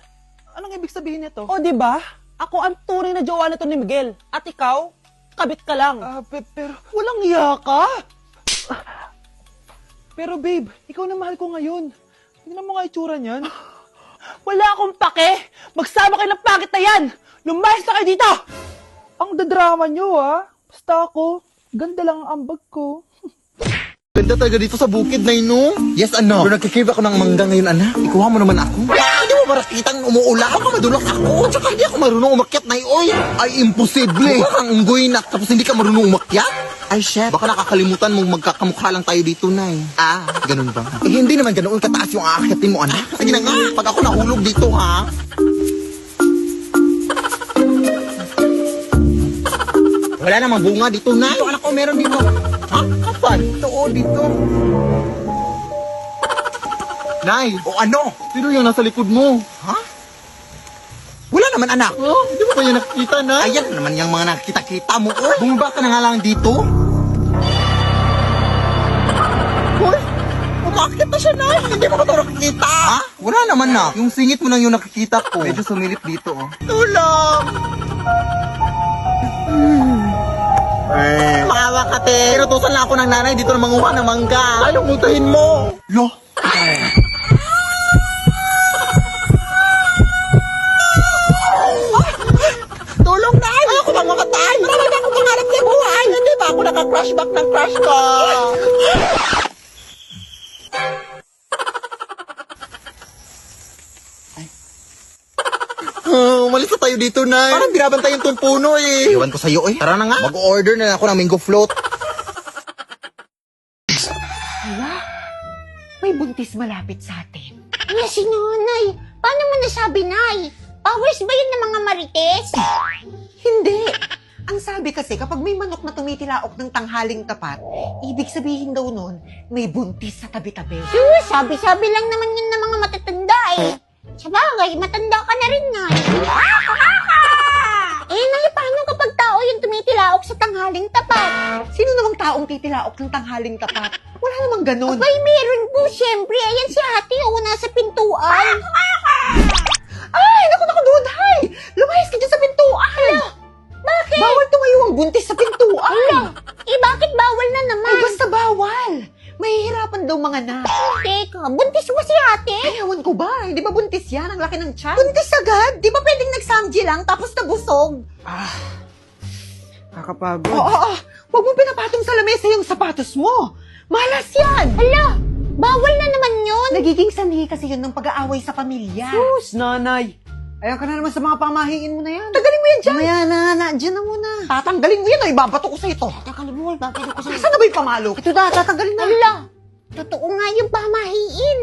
Anong ibig sabihin nito? O, di ba? Ako ang tunay na jowa nito ni Miguel. At ikaw, kabit ka lang. Pero walang iya ka. Pero babe, ikaw na mahal ko ngayon. Hindi na mo nga itsura niyan. Wala akong pake! Magsama kayo ng pakit na yan! Lumayas na kayo dito! Ang dadrama nyo, ha? Basta ako, ganda lang ang ambag ko. Ganda talaga dito sa bukid na ino. Yes, anak. Pero nagkikrib ako ng mangga ngayon, anak. Ikuha mo naman ako. Hindi mo marakitang umuula. Baka madulak ako. Tsaka hindi ako marunong umakyat, nay. Oy, ay imposible. Baka kang unggoy na tapos hindi ka marunong umakyat. Ay, chef. Baka nakakalimutan mong magkakamukha lang tayo dito, nay. Ah, ganun ba? Eh, hindi naman ganoon kataas yung aakyatin mo, anak. Sige na nga. Pag ako nahulog dito, ha? Wala namang bunga dito, nay. Ito, anak ko, meron dito. Ha? Kapan? Ito, dito. Nay, ano? Sino yung nasa likod mo? Ha? Wala naman, anak. Hindi mo ba yan nakikita, Nay? Ayan naman yung mga nakikita-kita mo, Bumaba ka na nga lang dito. Hoy, umakit na siya, Nay. Hindi mo ba ito nakikita? Ha? Wala naman, na. Yung singit mo lang yung nakikita ko. Medyo sumilip dito, Tulong! Maawa ka, te. Tinutusan lang ako ng nanay dito na manguha ng mangga. Ayaw mutahin mo. Lo. Tulong, Nay! Ako bang mamatay? Marami akong pangarap na buhay. Hindi ba ako naka-crush back ng crush ko? Umalis na tayo dito, Nay. Parang binabantayan tong puno, Iwan ko sa'yo, Tara na nga. Mag-order na ako ng mango float. May buntis malapit sa atin. Ala, si nanay. Paano mo nasabi, nay? Powers ba yun ng mga marites? Hindi. Ang sabi kasi, kapag may manok na tumitilaok ng tanghaling tapat, ibig sabihin daw nun, may buntis sa tabi-tabi. Sabi-sabi lang naman yun ng mga matatanda Sabagay, matanda ka na rin, nay. Nay, paano kapag tao yung tumitilaok sa tanghaling tapat? Sino namang taong titilaok ng tanghaling tapat? Wala namang ganun. Abay, meron po, syempre. Ayan si ate, nasa pintuan. Ay, naku, Duday! Lumayas ka dyan sa pintuan! Bakit? Bawal tumayo ang buntis sa pintuan! Bakit bawal na naman? Ay, basta bawal! Mahihirapan daw mga na. Teka, buntis ba si ate? Ay, ewan ko ba? Hindi ba buntis yan? Ang laki ng tiyan. Buntis agad? Di ba pwedeng nagsamji lang tapos nabusog? Kakapagod. Oo. Huwag mo pinapatong sa lamesa yung sapatos mo. Malas yan! Hala, bawal na naman yun. Nagiging sanhi kasi yun ng pag-aaway sa pamilya. Sus, nanay. Ayan ka na naman sa mga pamahiin mo na yan. Tagalin mo yan dyan. Mamaya na, dyan na muna. Tatanggalin mo yan o ibabato ko sa ito. Takalibol, bakit ko sa... Saan na ba yung pamalo? Ito na, tatanggalin na. Hala, totoo nga yung pamahiin.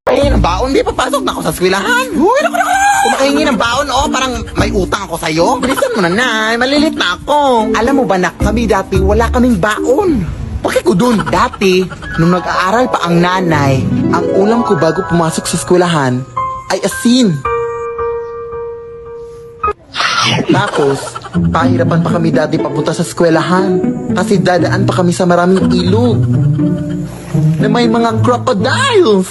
Ay, ng baon, di papasok na ako sa eskwelahan. Uy, naku. Kung makahingi ng baon, parang may utang ako sa'yo. Bilisan mo na, Nay. Malilit na ako. Alam mo ba, nak, kami dati wala kaming baon. Bakit ko dun? Dati, nung nag-aaral pa ang nanay, ang ulam ko bago pumasok sa eskwelahan ay asin. Tapos, pahirapan pa kami dati papunta sa eskwelahan kasi dadaan pa kami sa maraming ilog na may mga crocodiles.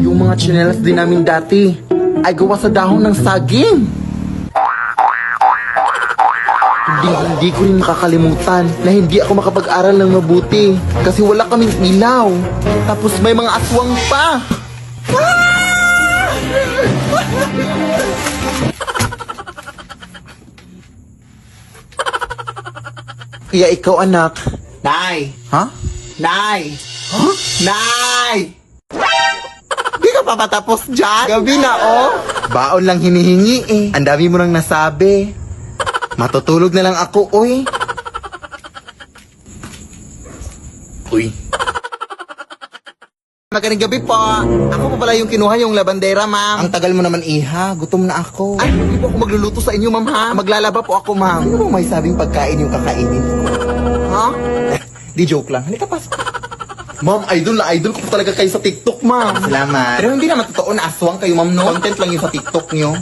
Yung mga tsinelas din namin dati ay gawa sa dahon ng saging. Hindi ko rin makakalimutan na hindi ako makapag-aral ng mabuti kasi wala kaming ilaw. Tapos may mga aswang pa. Kaya ikaw, anak. Nay! Ha? Nay! Huh? Nay! Di ka pa patapos dyan? Gabi na, Baon lang hinihingi, Ang dami mo nang nasabi. Matutulog na lang ako, Uy. Magandang gabi po. Ako pa pala yung kinuha yung labandera, ma'am. Ang tagal mo naman, Iha. Gutom na ako. Ay, hindi po ako magluluto sa inyo, ma'am, ha? Maglalaba po ako, ma'am. Sino mo may sabing pagkain yung kakainin ko? Ha? Di joke lang. Halika, pasok. Ma'am, idol na idol ko po talaga kayo sa TikTok, ma'am. Salamat. Pero hindi naman totoo na aswang kayo, ma'am, no? Content lang yung sa TikTok nyo.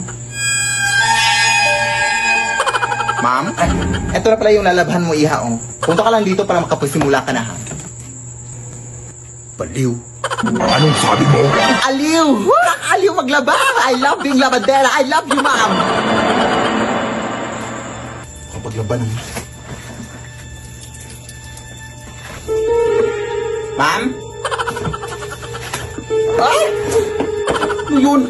Ma'am? Eto na pala yung lalabhan mo, iha, oh. Punta ka lang dito para makapasimula ka na, ha? Baliw. Anong sabi mo? Aliw! Aliw maglaba! I love being labadera! I love you, ma'am! Kapag labanan. Ma'am? Ay! Ano yun?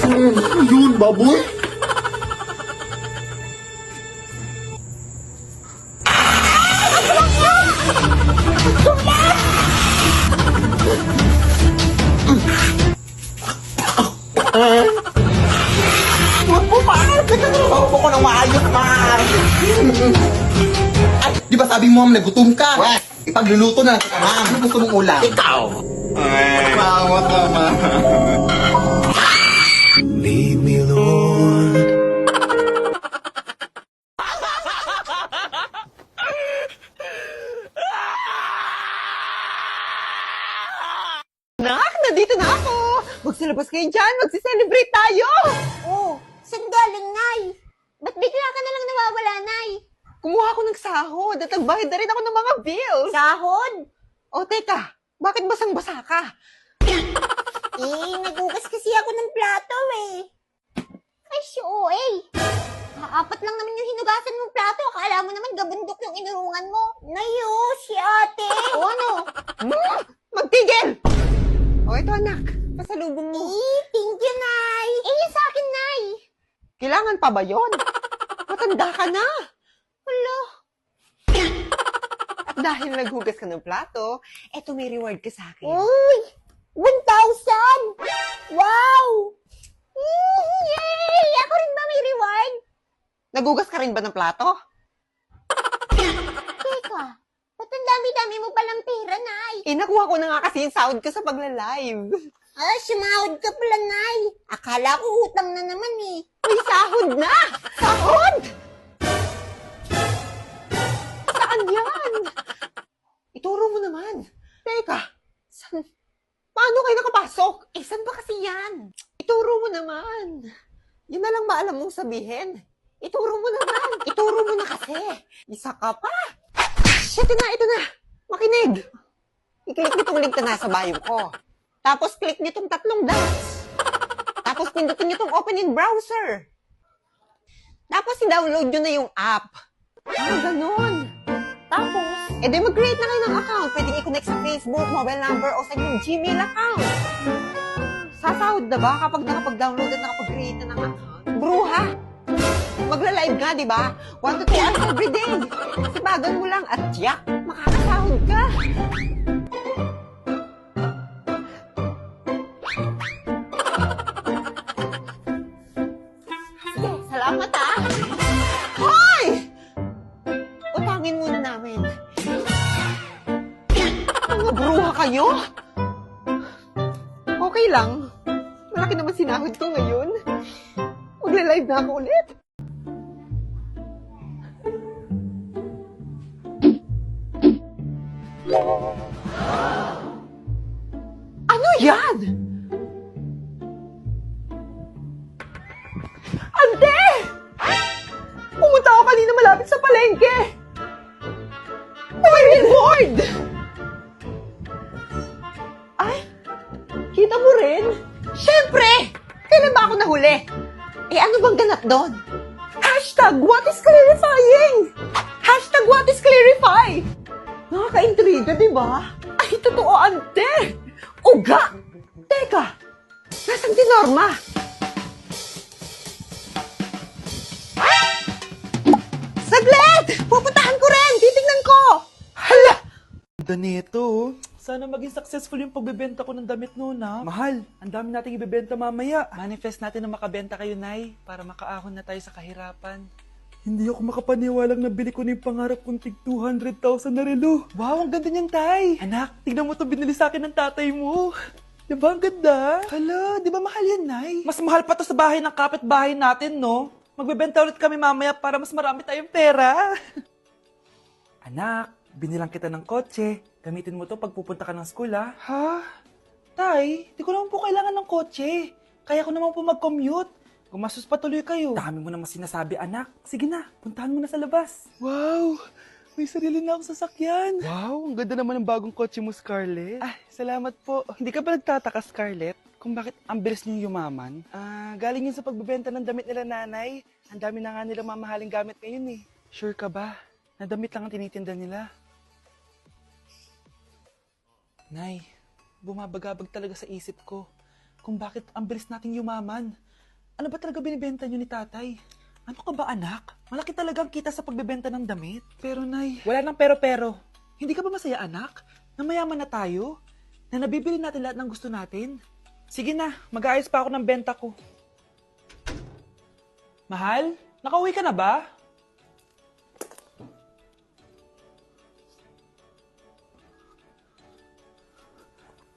Ano yun, baboy? Huwag mo, ma'am! Nagkatrabaho ko ng maayos, ma'am! Ay, di ba sabi mo, ma'am, nagutom ka? What? Ipagluluto na lang kita, ma'am. Ano gusto mong ulam? Ikaw! Ay, maawa ka, ma'am. Lead me, Lord. Nak, nandito na ako! Magsilabas kayo dyan! Magsiselebrate tayo! Oh, saan galing, Nay? Ba't bigla ka na lang nawawala, Nay? Kumuha ako ng sahod at nagbayad na rin ako ng mga bills. Sahod? O, teka, bakit basang-basa ka? Nagugas kasi ako ng plato eh. Ay, si OA. Apat lang naman yung hinugasan mong plato. Akala mo naman gabundok yung inurungan mo. Nayo, si ate. O ano? Magtigil! O, ito anak, pasalubong mo. Thank you, Nay. Yung sa akin, Nay. Kailangan pa ba yon? Matanda ka na. Wala. At dahil naghugas ka ng plato, eto may reward ka sa akin. Uy! 1,000! Wow! Yay! Ako rin ba may reward? Nagugas ka rin ba ng plato? Teka, ba't ang dami-dami mo palang pera, Nay? Nakuha ko na nga kasi yung sahod ko sa pagla-live. Ah, sumahod ka pala, Nay. Akala ko utang na naman eh. May sahod na! Sahod! Saan yan? Ituro mo naman. Teka, paano kayo nakapasok? Saan ba kasi yan? Ituro mo naman. Yun na lang ba alam mong sabihin? Ituro mo naman. Ituro mo na kasi. Isa ka pa. Ito na. Makinig. I-click nitong link na nasa bio ko. Tapos click nitong 3 dots. Tapos pindutin nitong open in browser. Tapos i-download nyo na yung app. Ganun. Tapos, di mag-create na kayo ng account. Pwedeng i-connect sa Facebook, mobile number, o sa inyong Gmail account. Sasahod na ba kapag nakapag-download at nakapag-create na ng account? Bruha! Magla-live ka, di ba? 1 to 2 hours every day. Sipagan mo lang at tiyak, makakasahod ka. Sige, salamat ah. Hoy! Utangin muna namin. Mga bruha kayo? Okay lang. Malaki naman sinahod ko ngayon. Magla-live na ako ulit. Ano yan? Ante! Pumunta ako kanina malapit sa palengke. May reward! Ay, kita mo rin? Siyempre! Kailan ba ako nahuli? Ano bang ganap doon? Hashtag what is clarifying? Hashtag what is clarify? Nakaka-intriga, di ba? Ay, totoo, ante! Uga! Teka, nasaan si Norma? Saglit! Pupuntahan ko rin! Titignan ko! Hala! Ganda nito. Sana maging successful yung pagbebenta ko ng damit noon, ha? Mahal, ang dami nating ibebenta mamaya. Manifest natin na makabenta kayo, Nay, para makaahon na tayo sa kahirapan. Hindi ako makapaniwalang nabili ko na yung pangarap kong tig 200,000 na relo. Wow, ang ganda niyang, Tay. Anak, tignan mo to binili sa akin ng tatay mo. Diba, ang ganda? Hala, di ba mahal yan, Nay? Mas mahal pa to sa bahay ng kapitbahay natin, no? Magbebenta ulit kami mamaya para mas marami tayong pera. Anak, binilang kita ng kotse. Gamitin mo to pag pupunta ka ng school, ha? Ha? Tay, di ko naman po kailangan ng kotse. Kaya ko naman po mag-commute. Gumastos pa tuloy kayo. Dami mo naman sinasabi, anak. Sige na, puntahan mo na sa labas. Wow! May sarili na akong sasakyan. Wow, ang ganda naman ng bagong kotse mo, Scarlett. Ay, salamat po. Hindi ka ba nagtataka, Scarlett, kung bakit ang bilis niyong yumaman? Galing yun sa pagbebenta ng damit nila nanay. Ang dami na nga nila mamahaling gamit ngayon eh. Sure ka ba? Na damit lang ang tinitinda nila? Nay, bumabagabag talaga sa isip ko kung bakit ang bilis nating yumaman. Ano ba talaga binibenta niyo ni tatay? Ano ka ba anak? Malaki talagang kita sa pagbebenta ng damit. Pero nay, wala nang pero-pero. Hindi ka ba masaya anak? Na mayaman na tayo? Na nabibili natin lahat ng gusto natin? Sige na, mag-aayos pa ako ng benta ko. Mahal, nakauwi ka na ba?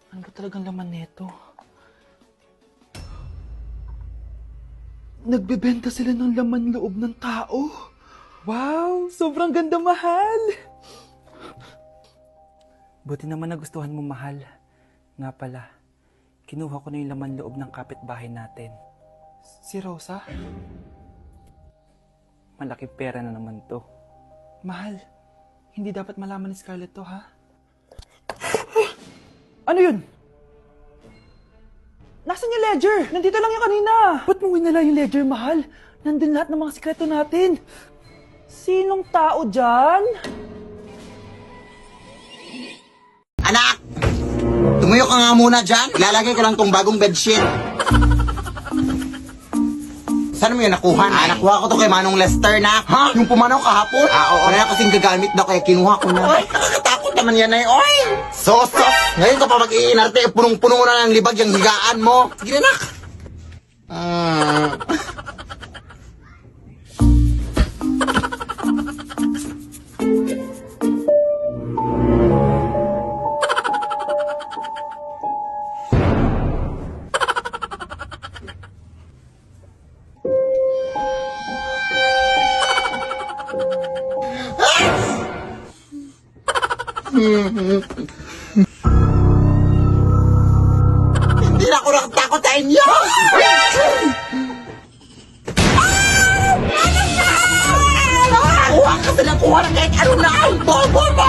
Ano ba talagang laman neto? Nagbebenta sila ng laman loob ng tao. Wow, sobrang ganda, mahal. Buti naman nagustuhan mo, mahal. Nga pala, kinuha ko na yung laman loob ng kapitbahay natin. Si Rosa? Malaking pera na naman to. Mahal, hindi dapat malaman ni Scarlett to, ha? Ano yun? Nasaan yung ledger? Nandito lang yung kanina. Ba't mo winala yung ledger, mahal? Nandun lahat ng mga sikreto natin. Sinong tao dyan? Anak! Tumuyo ka nga muna dyan. Ilalagay ko lang tong bagong bedsheet. Saan mo yun nakuha? Nakuha ko to kay Manong Lester na. Ha? Yung pumanaw kahapon? Oo. Wala kasing gagamit na kaya kinuha ko na. Ay, nakakatakot naman yan ay. Oy! Sos! Ngayon ka pa mag-iinarte, punong-puno na ng libag yung higaan mo. Sige na, nak. Hindi na ako nakatakot sa inyo! Kuha ka sila, kuha na kahit ano na ang bobo mo!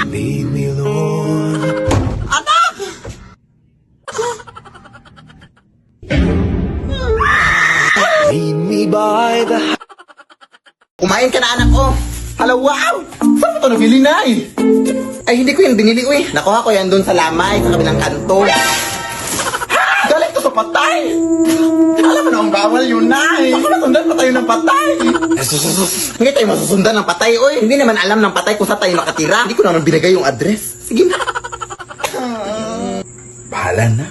Lead me, Lord. Anak! Lead me by the Kumain ka na, anak ko. Hala, wow! Saan mo ito nabili na eh? Ay, hindi ko yan binili, uy. Nakuha ko yan doon sa lamay, sa kabilang kanto. Galing to sa patay! Alam mo na ang bawal yun, nay. Ako nasundan pa tayo ng patay. Hindi tayo masusundan ng patay, uy. Hindi naman alam ng patay kung saan tayo nakatira. Hindi ko naman binigay yung address. Sige na. Bahala na.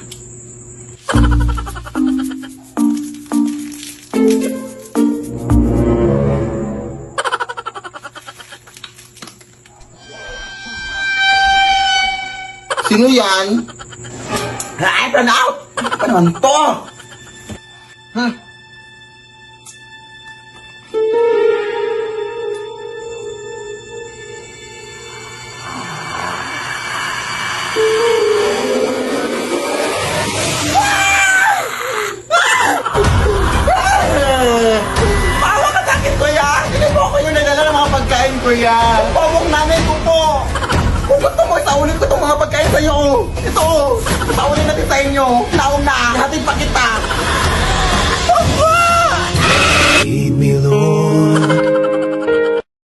Sino yan? Ay, run out! Ano naman to? Bawa ka sa akin, kuya! Hindi mo ako yung nagdala ng mga pagkain, kuya! Pabong nanay ko po! Kung gusto mo, isaulin ko itong mga pagkain sa'yo. Ito, isaulin natin sa inyo. Naong na, hatid pa kita. lead me, Lord.